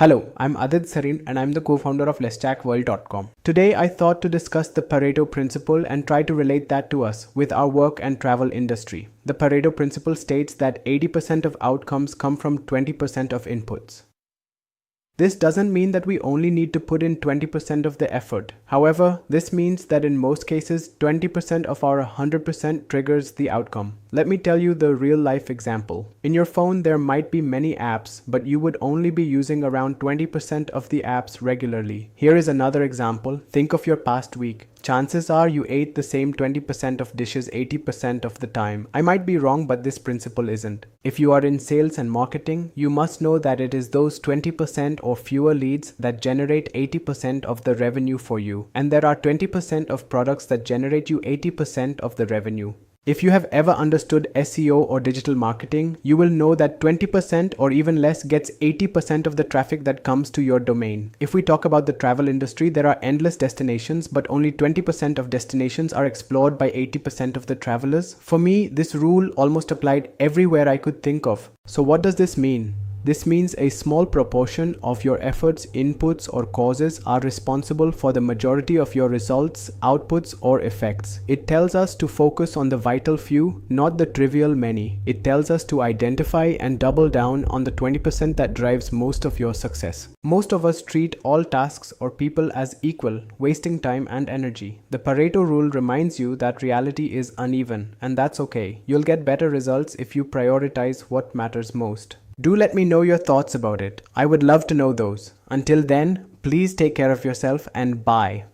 Hello, I'm Adit Sarin and I'm the co-founder of LetsChatWorld.com. Today I thought to discuss the Pareto Principle and try to relate that to us with our work and travel industry. The Pareto Principle states that 80% of outcomes come from 20% of inputs. This doesn't mean that we only need to put in 20% of the effort. However, this means that in most cases, 20% of our 100% triggers the outcome. Let me tell you the real-life example. In your phone, there might be many apps, but you would only be using around 20% of the apps regularly. Here is another example. Think of your past week. Chances are you ate the same 20% of dishes 80% of the time. I might be wrong, but this principle isn't. If you are in sales and marketing, you must know that it is those 20% or fewer leads that generate 80% of the revenue for you. And there are 20% of products that generate you 80% of the revenue. If you have ever understood SEO or digital marketing, you will know that 20% or even less gets 80% of the traffic that comes to your domain. If we talk about the travel industry, there are endless destinations, but only 20% of destinations are explored by 80% of the travelers. For me, this rule almost applied everywhere I could think of. So what does this mean? This means a small proportion of your efforts, inputs, or causes are responsible for the majority of your results, outputs, or effects. It tells us to focus on the vital few, not the trivial many. It tells us to identify and double down on the 20% that drives most of your success. Most of us treat all tasks or people as equal, wasting time and energy. The Pareto rule reminds you that reality is uneven, and that's okay. You'll get better results if you prioritize what matters most. Do let me know your thoughts about it. I would love to know those. Until then, please take care of yourself and bye.